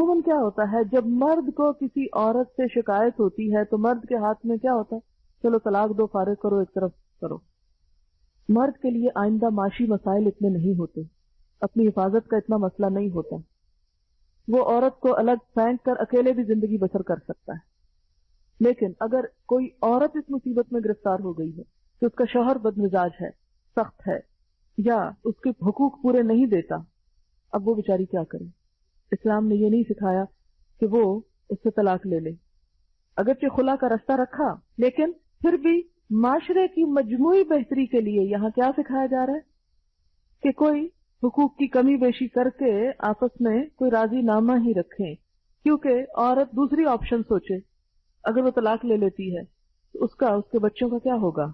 عموماً کیا ہوتا ہے جب مرد کو کسی عورت سے شکایت ہوتی ہے تو مرد کے ہاتھ میں کیا ہوتا ہے؟ چلو طلاق دو، فارغ کرو، ایک طرف کرو. مرد کے لیے آئندہ معاشی مسائل اتنے نہیں ہوتے، اپنی حفاظت کا اتنا مسئلہ نہیں ہوتا. وہ عورت کو الگ پھینک کر اکیلے بھی زندگی بسر کر سکتا ہے. لیکن اگر کوئی عورت اس مصیبت میں گرفتار ہو گئی ہے کہ اس کا شوہر بد مزاج ہے، سخت ہے، یا اس کے حقوق پورے نہیں دیتا، اب وہ بیچاری کیا کرے؟ اسلام نے یہ نہیں سکھایا کہ وہ اس سے طلاق لے لے. اگرچہ خلا کا رستہ رکھا، لیکن پھر بھی معاشرے کی مجموعی بہتری کے لیے یہاں کیا سکھایا جا رہا ہے کہ کوئی حقوق کی کمی بیشی کر کے آپس میں کوئی راضی نامہ ہی رکھیں. کیونکہ عورت دوسری آپشن سوچے، اگر وہ طلاق لے لیتی ہے تو اس کے بچوں کا کیا ہوگا؟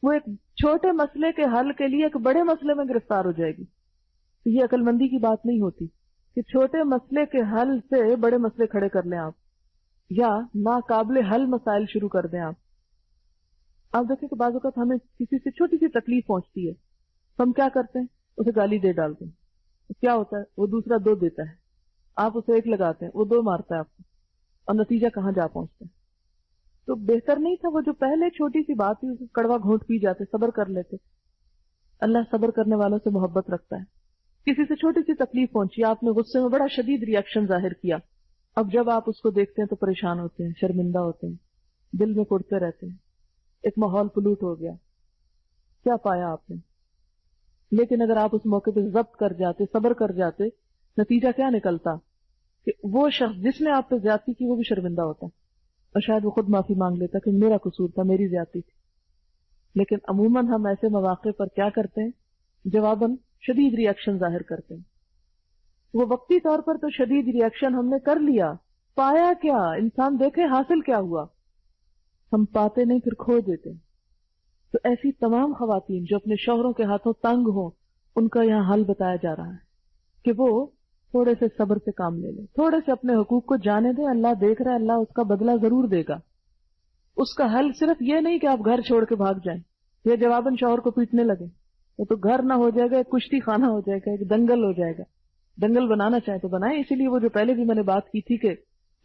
وہ ایک چھوٹے مسئلے کے حل کے لیے ایک بڑے مسئلے میں گرفتار ہو جائے گی. تو یہ عقل مندی کی بات نہیں ہوتی کہ چھوٹے مسئلے کے حل سے بڑے مسئلے کھڑے کر لیں آپ، یا ناقابل حل مسائل شروع کر دیں آپ. آپ دیکھیں کہ بعض اوقات ہمیں کسی سے چھوٹی سی تکلیف پہنچتی ہے، ہم کیا کرتے ہیں؟ اسے گالی دے ڈالتے ہیں. کیا ہوتا ہے؟ وہ دوسرا 2 دیتا ہے، آپ اسے 1 لگاتے ہیں، وہ 2 مارتا ہے آپ کو، اور نتیجہ کہاں جا پہنچتا ہے. تو بہتر نہیں تھا وہ جو پہلے چھوٹی سی بات تھی اسے کڑوا گھونٹ پی جاتے، صبر کر لیتے. اللہ صبر کرنے والوں سے محبت رکھتا ہے. کسی سے چھوٹی سی تکلیف پہنچی، آپ نے غصے میں بڑا شدید ری ایکشن ظاہر کیا، اب جب آپ اس کو دیکھتے ہیں تو پریشان ہوتے ہیں، شرمندہ ہوتے ہیں، دل میں کڑتے رہتے ہیں، ایک ماحول پلوٹ ہو گیا. کیا پایا آپ نے؟ لیکن اگر آپ اس موقع پہ ضبط کر جاتے، صبر کر جاتے، نتیجہ کیا نکلتا کہ وہ شخص جس نے آپ پہ زیادتی کی وہ بھی شرمندہ ہوتا، اور شاید وہ خود معافی مانگ لیتا کہ میرا قصور تھا، میری زیادتی تھی. لیکن عموماً ہم ایسے مواقع پر کیا کرتے ہیں؟ جواباً شدید ری ایکشن ظاہر کرتے ہیں. وہ وقتی طور پر تو شدید ری ایکشن ہم نے کر لیا، پایا کیا؟ انسان دیکھے حاصل کیا ہوا؟ ہم پاتے نہیں، پھر کھو دیتے ہیں. تو ایسی تمام خواتین جو اپنے شوہروں کے ہاتھوں تنگ ہوں، ان کا یہاں حل بتایا جا رہا ہے کہ وہ تھوڑے سے صبر سے کام لے لیں، تھوڑے سے اپنے حقوق کو جانے دیں. اللہ دیکھ رہا ہے، اللہ اس کا بدلہ ضرور دے گا. اس کا حل صرف یہ نہیں کہ آپ گھر چھوڑ کے بھاگ جائیں یا جواباً شوہر کو پیٹنے لگیں. وہ تو گھر نہ ہو جائے گا، ایک کشتی خانہ ہو جائے گا، ایک دنگل ہو جائے گا. دنگل بنانا چاہیں تو بنائیں. اسی لیے وہ جو پہلے بھی میں نے بات کی تھی کہ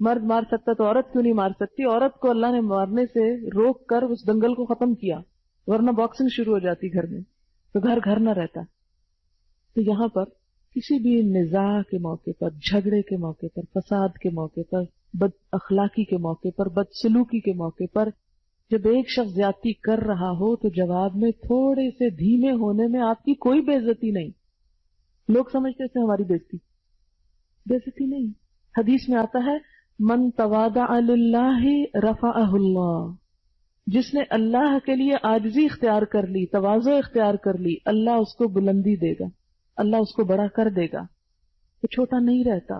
مرد مار سکتا تو عورت کیوں نہیں مار سکتی؟ عورت کو اللہ نے مارنے سے روک کر اس دنگل کو ختم کیا، ورنہ باکسنگ شروع ہو جاتی گھر میں تو گھر نہ رہتا. تو یہاں پر کسی بھی نزاع کے موقع پر، جھگڑے کے موقع پر، فساد کے موقع پر، بد اخلاقی کے موقع پر، بد سلوکی کے موقع پر جب ایک شخص زیادتی کر رہا ہو تو جواب میں تھوڑے سے دھیمے ہونے میں آپ کی کوئی بے عزتی نہیں. لوگ سمجھتے تھے ہماری بے عزتی نہیں. حدیث میں آتا ہے من تواضع للہ رفعہ اللہ، جس نے اللہ کے لیے عاجزی اختیار کر لی، تواضع اختیار کر لی، اللہ اس کو بلندی دے گا، اللہ اس کو بڑا کر دے گا. وہ چھوٹا نہیں رہتا.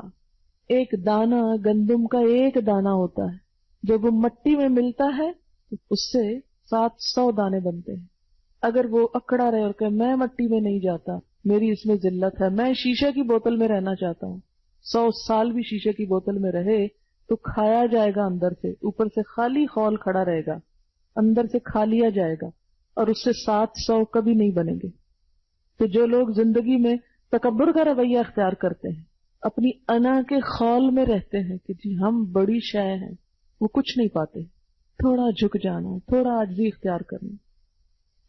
ایک دانہ گندم کا ایک دانہ ہوتا ہے، جب وہ مٹی میں ملتا ہے تو اس سے 700 دانے بنتے ہیں. اگر وہ اکڑا رہے اور کہ میں مٹی میں نہیں جاتا، میری اس میں ذلت ہے، میں شیشے کی بوتل میں رہنا چاہتا ہوں، 100 سال بھی شیشے کی بوتل میں رہے تو کھایا جائے گا اندر سے، اوپر سے خالی خول کھڑا رہے گا، اندر سے کھا لیا جائے گا، اور اس سے 700 کبھی نہیں بنیں گے. تو جو لوگ زندگی میں تکبر کا رویہ اختیار کرتے ہیں، اپنی انا کے خول میں رہتے ہیں کہ جی ہم بڑی شے ہیں، وہ کچھ نہیں پاتے. تھوڑا جھک جانا، تھوڑا عاجزی اختیار کرنا.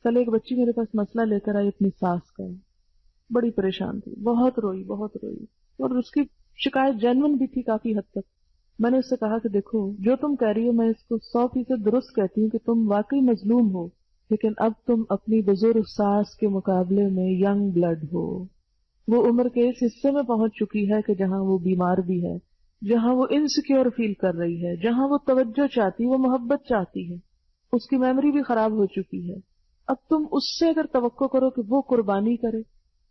کل ایک بچی میرے پاس مسئلہ لے کر آئی اپنی ساس کا، بڑی پریشان تھی، بہت روئی، اور اس کی شکایت جینون بھی تھی کافی حد تک. میں نے اس سے کہا کہ دیکھو جو تم کہہ رہی ہو میں اس کو 100% درست کہتی ہوں کہ تم واقعی مظلوم ہو، لیکن اب تم اپنی بزرگ ساس کے مقابلے میں ینگ بلڈ ہو. وہ عمر کے اس حصے میں پہنچ چکی ہے کہ جہاں وہ بیمار بھی ہے، جہاں وہ انسیکیور فیل کر رہی ہے، جہاں وہ توجہ چاہتی، وہ محبت چاہتی ہے. اس کی میموری بھی خراب ہو چکی ہے. اب تم اس سے اگر توقع کرو کہ وہ قربانی کرے،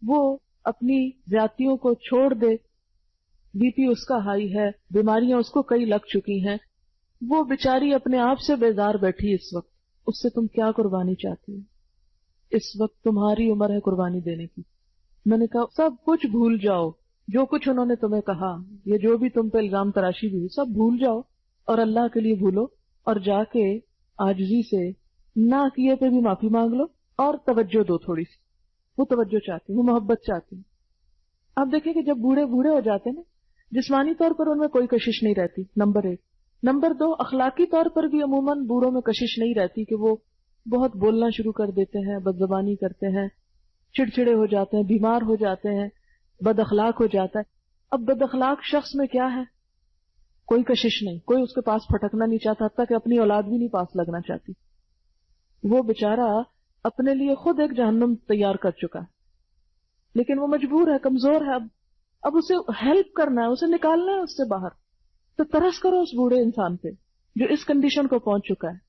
وہ اپنی زیادتیوں کو چھوڑ دے، بی پی اس کا ہائی ہے، بیماریاں اس کو کئی لگ چکی ہیں، وہ بیچاری اپنے آپ سے بیزار بیٹھی اس وقت، اس سے تم کیا قربانی چاہتی ہو؟ اس وقت تمہاری عمر ہے قربانی دینے کی. میں نے کہا سب کچھ بھول جاؤ، جو کچھ انہوں نے تمہیں کہا، یہ جو بھی تم پہ الزام تراشی بھی ہوئی، سب بھول جاؤ اور اللہ کے لیے بھولو، اور جا کے عاجزی سے نہ کیے پہ بھی معافی مانگ لو اور توجہ دو تھوڑی سی. وہ توجہ چاہتی، وہ محبت چاہتی. آپ دیکھیں کہ جب بوڑھے ہو جاتے ہیں نا جسمانی طور پر ان میں کوئی کشش نہیں رہتی، نمبر 1۔ نمبر 2، اخلاقی طور پر بھی عموماً بوڑھوں میں کشش نہیں رہتی کہ وہ بہت بولنا شروع کر دیتے ہیں، بد زبانی کرتے ہیں، چڑچڑے ہو جاتے ہیں، بیمار ہو جاتے ہیں، بد اخلاق ہو جاتا ہے۔ اب بد اخلاق شخص میں کیا ہے؟ کوئی کشش نہیں، کوئی اس کے پاس پھٹکنا نہیں چاہتا، حتیٰ کہ اپنی اولاد بھی نہیں پاس لگنا چاہتی۔ وہ بیچارہ اپنے لیے خود ایک جہنم تیار کر چکا ہے، لیکن وہ مجبور ہے، کمزور ہے، اب اسے ہیلپ کرنا ہے، اسے نکالنا ہے اس سے باہر۔ تو ترس کرو اس بوڑھے انسان پہ جو اس کنڈیشن کو پہنچ چکا ہے،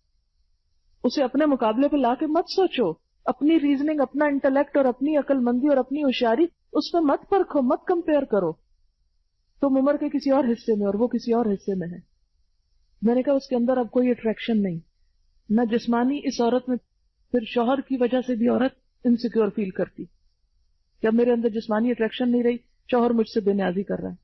اسے اپنے مقابلے پہ لا کے مت سوچو، اپنی ریزننگ، اپنا انٹلیکٹ اور اپنی عقل مندی اور اپنی ہوشیاری اس پہ مت پرکھو، مت کمپیئر کرو۔ تم عمر کے کسی اور حصے میں اور وہ کسی اور حصے میں ہے۔ میں نے کہا اس کے اندر اب کوئی اٹریکشن نہیں، نہ جسمانی، اس عورت میں پھر شوہر کی وجہ سے بھی عورت انسیکیور فیل کرتی کہ اب میرے اندر جسمانی اٹریکشن نہیں رہی، شوہر مجھ سے بے نیازی کر رہا ہے،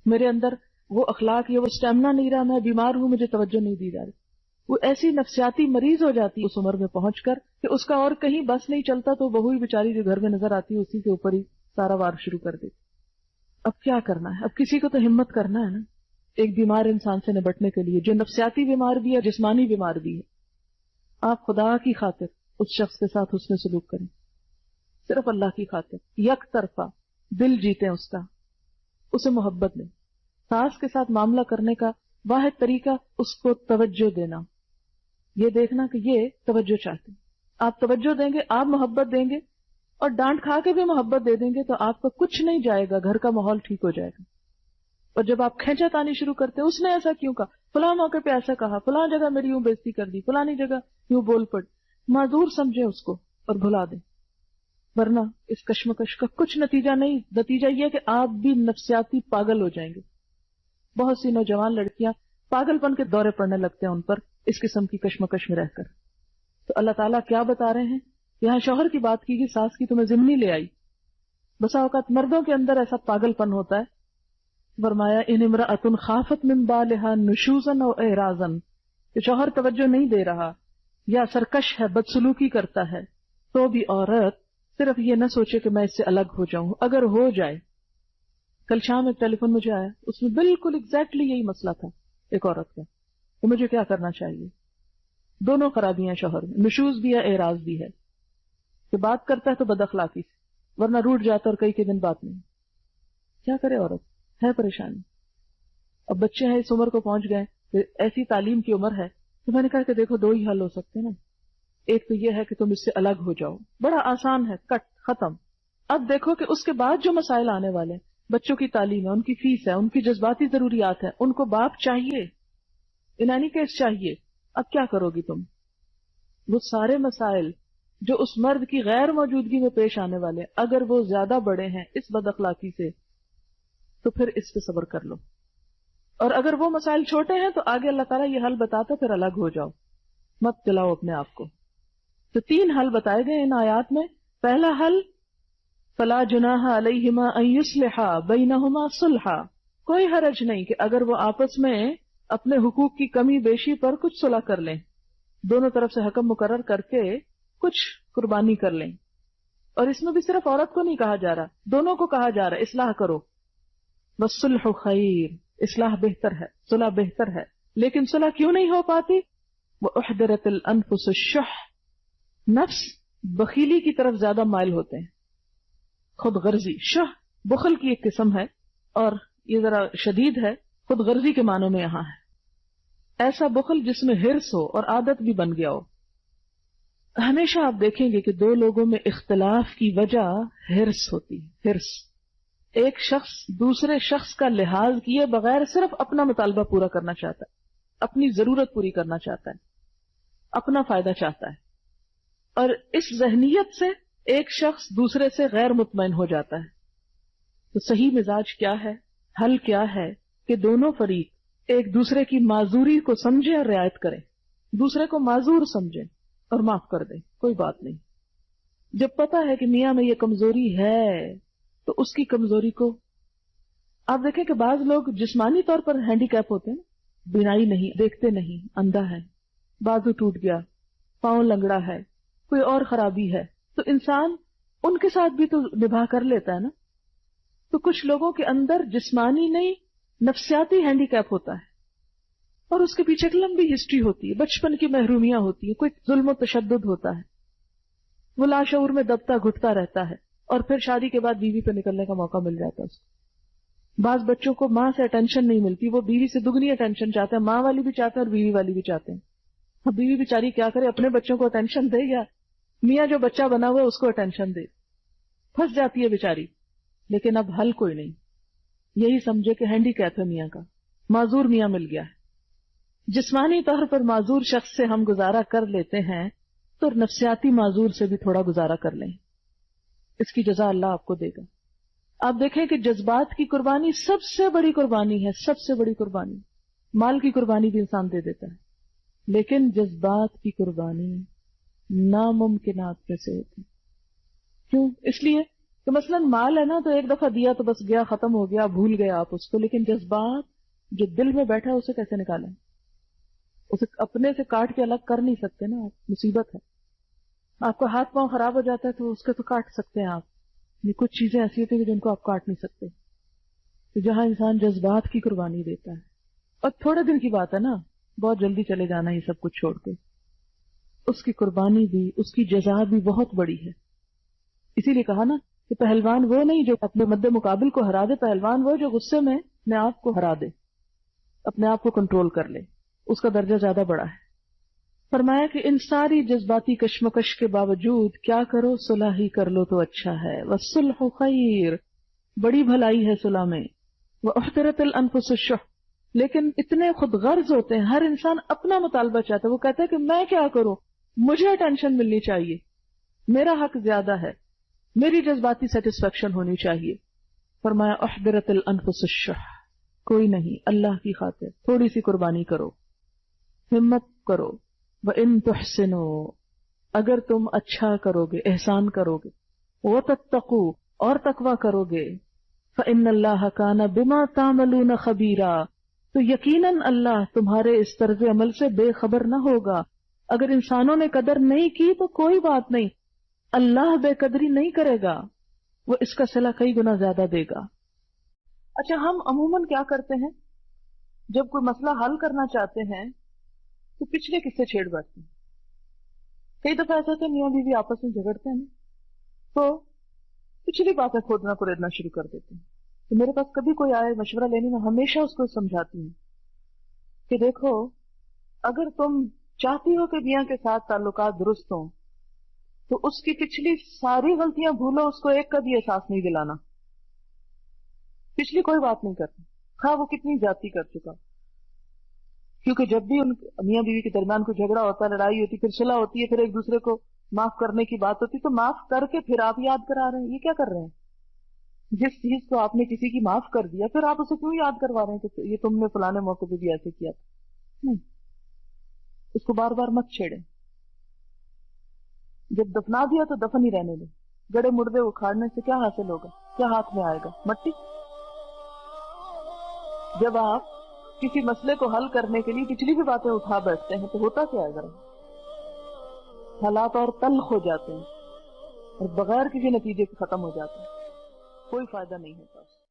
میرے اندر وہ اخلاق یا وہ اسٹیمنا نہیں رہا، میں بیمار ہوں، مجھے توجہ نہیں دی جا رہی۔ وہ ایسی نفسیاتی مریض ہو جاتی اس عمر میں پہنچ کر کہ اس کا اور کہیں بس نہیں چلتا، تو بہو ہی بیچاری جو گھر میں نظر آتی ہے اسی کے اوپر ہی سارا وار شروع کر دیتی۔ اب کیا کرنا ہے؟ اب کسی کو تو ہمت کرنا ہے نا ایک بیمار انسان سے نبٹنے کے لیے، جو نفسیاتی بیمار بھی ہے، جسمانی بیمار بھی ہے۔ آپ خدا کی خاطر اس شخص کے ساتھ حسن سلوک کریں، صرف اللہ کی خاطر، یک طرفہ دل جیتیں اس کا، اسے محبت دیں۔ ساس کے ساتھ معاملہ کرنے کا واحد طریقہ اس کو توجہ دینا، یہ دیکھنا کہ یہ توجہ چاہتے ہیں، آپ توجہ دیں گے، آپ محبت دیں گے، اور ڈانٹ کھا کے بھی محبت دے دیں گے تو آپ کا کچھ نہیں جائے گا، گھر کا ماحول ٹھیک ہو جائے گا۔ اور جب آپ کھینچا تانی شروع کرتے ہیں، اس نے ایسا کیوں کہا، فلاں موقع پہ ایسا کہا، فلاں جگہ میری یوں بےزتی کر دی، فلانی جگہ یوں بول پڑ، معذور سمجھیں اس کو اور بھلا دیں، ورنہ اس کشمکش کا کچھ نتیجہ نہیں۔ نتیجہ یہ کہ آپ بھی نفسیاتی پاگل ہو جائیں گے۔ بہت سی نوجوان لڑکیاں پاگل پن کے دورے پڑنے لگتے ہیں ان پر اس قسم کی کشمکش میں رہ کر۔ تو اللہ تعالیٰ کیا بتا رہے ہیں؟ یہاں شوہر کی بات کی گئی، ساس کی تمہیں ضمنی لے آئی۔ بسا اوقات مردوں کے اندر ایسا پاگل پن ہوتا ہے، فرمایا ان امرأۃ خافت من بالها نشوزا او اعراضا، کہ شوہر توجہ نہیں دے رہا یا سرکش ہے، بدسلوکی کرتا ہے، تو بھی عورت صرف یہ نہ سوچے کہ میں اس سے الگ ہو جاؤں، اگر ہو جائے۔ کل شام ایک ٹیلی فون مجھے آیا، اس میں بالکل ایگزیکٹلی یہی مسئلہ تھا ایک عورت کا کہ مجھے کیا کرنا چاہیے۔ دونوں خرابیاں شوہر میں، نشوز بھی ہے، اعراض بھی ہے، کہ بات کرتا ہے تو بد اخلاقی سے، ورنہ روٹ جاتا اور کئی کے دن بات نہیں۔ کیا کرے عورت؟ ہے پریشانی۔ اب بچے ہیں، اس عمر کو پہنچ گئے، ایسی تعلیم کی عمر ہے، تو میں نے کہا کہ دیکھو دو ہی حل ہو سکتے ہیں نا، ایک تو یہ ہے کہ تم اس سے الگ ہو جاؤ، بڑا آسان ہے، کٹ ختم۔ اب دیکھو کہ اس کے بعد جو مسائل آنے والے ہیں، بچوں کی تعلیم ہے، ان کی فیس ہے، ان کی جذباتی ضروریات ہیں، ان کو باپ چاہیے، انانی کیس چاہیے۔ اب کیا کرو گی تم؟ وہ سارے مسائل جو اس مرد کی غیر موجودگی میں پیش آنے والے، اگر وہ زیادہ بڑے ہیں اس بد اخلاقی سے، تو پھر اس پہ صبر کر لو، اور اگر وہ مسائل چھوٹے ہیں تو آگے اللہ تعالیٰ یہ حل بتاتا، پھر الگ ہو جاؤ، مت جلاؤ اپنے آپ کو۔ تو 3 حل بتائے گئے ان آیات میں۔ پہلا حل، فلا جناح علیہما ان یصلحا بینہما صلحا، کوئی حرج نہیں کہ اگر وہ آپس میں اپنے حقوق کی کمی بیشی پر کچھ صلح کر لیں، دونوں طرف سے حکم مقرر کر کے کچھ قربانی کر لیں۔ اور اس میں بھی صرف عورت کو نہیں کہا جا رہا، دونوں کو کہا جا رہا ہے اصلاح کرو۔ والصلح خیر، اصلاح بہتر ہے، صلح بہتر ہے، لیکن صلح کیوں نہیں ہو پاتی؟ وَأُحْضِرَتِ الْأَنفُسُ الشُّحَّ، نفس بخیلی کی طرف زیادہ مائل ہوتے ہیں، خود غرضی۔ شح بخل کی ایک قسم ہے، اور یہ ذرا شدید ہے، خود غرضی کے معنوں میں یہاں ہے، ایسا بخل جس میں ہرس ہو اور عادت بھی بن گیا ہو۔ ہمیشہ آپ دیکھیں گے کہ 2 لوگوں میں اختلاف کی وجہ ہرس ہوتی ہے، ہرس۔ ایک شخص دوسرے شخص کا لحاظ کیے بغیر صرف اپنا مطالبہ پورا کرنا چاہتا ہے، اپنی ضرورت پوری کرنا چاہتا ہے، اپنا فائدہ چاہتا ہے، اور اس ذہنیت سے ایک شخص دوسرے سے غیر مطمئن ہو جاتا ہے۔ تو صحیح مزاج کیا ہے؟ حل کیا ہے کہ دونوں فریق ایک دوسرے کی معذوری کو سمجھیں اور رعایت کریں، دوسرے کو معذور سمجھیں اور معاف کر دیں، کوئی بات نہیں۔ جب پتہ ہے کہ میاں میں یہ کمزوری ہے تو اس کی کمزوری کو، آپ دیکھیں کہ بعض لوگ جسمانی طور پر ہینڈی کیپ ہوتے ہیں، بینائی نہیں، دیکھتے نہیں، اندھا ہے، بازو ٹوٹ گیا، پاؤں لنگڑا ہے، کوئی اور خرابی ہے، تو انسان ان کے ساتھ بھی تو نبھا کر لیتا ہے نا۔ تو کچھ لوگوں کے اندر جسمانی نہیں نفسیاتی ہینڈی کیپ ہوتا ہے، اور اس کے پیچھے ایک لمبی ہسٹری ہوتی ہے، بچپن کی محرومیاں ہوتی ہے، کوئی ظلم و تشدد ہوتا ہے، وہ لاشعور میں دبتا گھٹتا رہتا ہے، اور پھر شادی کے بعد بیوی پہ نکلنے کا موقع مل جاتا ہے اس کو۔ بعض بچوں کو ماں سے اٹینشن نہیں ملتی، وہ بیوی سے دگنی اٹینشن چاہتے ہیں، ماں والی بھی چاہتے ہیں اور بیوی والی بھی چاہتے ہیں۔ اب بیوی بیچاری کیا کرے، اپنے بچوں کو اٹینشن دے یا میاں جو بچہ بنا ہوا ہے اس کو اٹینشن دے، پھنس جاتی ہے بیچاری۔ لیکن اب حل کوئی نہیں، یہی سمجھے کہ ہینڈی کیپ ہے میاں کا، معذور میاں مل گیا ہے۔ جسمانی طور پر معذور شخص سے ہم گزارا کر لیتے ہیں تو نفسیاتی معذور سے بھی تھوڑا گزارا کر لیں، اس کی جزا اللہ آپ کو دے گا۔ آپ دیکھیں کہ جذبات کی قربانی سب سے بڑی قربانی ہے، سب سے بڑی قربانی۔ مال کی قربانی بھی انسان دے دیتا ہے، لیکن جذبات کی قربانی ناممکنات میں سے ہوتی۔ کیوں؟ اس لیے کہ مثلا مال ہے نا، تو ایک دفعہ دیا تو بس گیا، ختم ہو گیا، بھول گئے آپ اس کو، لیکن جذبات جو دل میں بیٹھا ہے اسے کیسے نکالیں؟ اسے اپنے سے کاٹ کے الگ کر نہیں سکتے نا آپ، مصیبت ہے۔ آپ کا ہاتھ پاؤں خراب ہو جاتا ہے تو اس کے تو کاٹ سکتے ہیں آپ، یہ کچھ چیزیں ایسی ہوتی ہیں جن کو آپ کاٹ نہیں سکتے۔ تو جہاں انسان جذبات کی قربانی دیتا ہے، اور تھوڑے دن کی بات ہے نا، بہت جلدی چلے جانا یہ سب کچھ چھوڑ کے، اس کی قربانی بھی، اس کی جزا بھی بہت بڑی ہے۔ اسی لیے کہا نا کہ پہلوان وہ نہیں جو اپنے مد مقابل کو ہرا دے، پہلوان وہ جو غصے میں اپنے آپ کو ہرا دے، اپنے آپ کو کنٹرول کر لے، اس کا درجہ زیادہ بڑا ہے۔ فرمایا کہ ان ساری جذباتی کشمکش کے باوجود کیا کرو، صلح ہی کر لو تو اچھا ہے۔ والصلح خیر، بڑی بھلائی ہے صلح میں۔ واحضرت الانفس الشح، لیکن اتنے خود غرض ہوتے ہیں، ہر انسان اپنا مطالبہ چاہتا ہے، وہ کہتا ہے کہ میں کیا کروں، مجھے اٹینشن ملنی چاہیے، میرا حق زیادہ ہے، میری جذباتی سیٹسفیکشن ہونی چاہیے۔ فرمایا احضرت الانفس الشح، کوئی نہیں، اللہ کی خاطر تھوڑی سی قربانی کرو، ہمت کرو۔ وَإِن تُحْسِنُوا، اگر تم اچھا کرو گے، احسان کرو گے، وَتَتَّقُوا، اور تقوی کرو گے، فَإِنَّ اللَّهَ كَانَ بِمَا تَعْمَلُونَ خَبِيرًا، تو یقیناً اللہ تمہارے اس طرز عمل سے بے خبر نہ ہوگا۔ اگر انسانوں نے قدر نہیں کی تو کوئی بات نہیں، اللہ بے قدری نہیں کرے گا، وہ اس کا صلہ کئی گنا زیادہ دے گا۔ اچھا، ہم عموماً کیا کرتے ہیں جب کوئی مسئلہ حل کرنا چاہتے ہیں تو پچھلے قصے چھیڑ بیٹھتے ہیں۔ کئی دفعہ ایسا ہوتا ہے میاں بیوی آپس میں جھگڑتے ہیں تو پچھلی باتیں کھودنا کریدنا شروع کر دیتے ہیں۔ تو میرے پاس کبھی کوئی آئے مشورہ لینے میں، ہمیشہ اس کو سمجھاتی ہوں کہ دیکھو، اگر تم چاہتی ہو کہ میاں کے ساتھ تعلقات درست ہوں تو اس کی پچھلی ساری غلطیاں بھولو، اس کو ایک کا بھی احساس نہیں دلانا، پچھلی کوئی بات نہیں کرتی، خواہ وہ کتنی زیادتی کر چکا۔ کیونکہ جب بھی ان میاں بیوی کے درمیان کوئی جھگڑا ہوتا ہے، لڑائی ہوتی ہے، پھر صلح ہوتی ہے، پھر ایک دوسرے کو معاف کرنے کی بات ہوتی ہے، تو معاف کر کے پھر آپ یاد کرا رہے ہیں، یہ کیا کر رہے ہیں؟ جس چیز کو آپ نے کسی کی معاف کر دیا پھر آپ اسے کیوں یاد کروا رہے ہیں کہ یہ تم نے فلانے موقع پہ بھی ایسے کیا تھا؟ نہیں، اس کو بار بار مت چھیڑیں۔ جب دفنا دیا تو دفن ہی رہنے دیں، گڑے مردے اکھاڑنے سے کیا حاصل ہوگا؟ کیا ہاتھ میں آئے گا؟ مٹی۔ جب آپ کسی مسئلے کو حل کرنے کے لیے پچھلی بھی باتیں اٹھا بیٹھتے ہیں تو ہوتا کیا ہے؟ ذرا حالات اور تلخ ہو جاتے ہیں اور بغیر کسی نتیجے کے ختم ہو جاتے ہیں، کوئی فائدہ نہیں ہوتا۔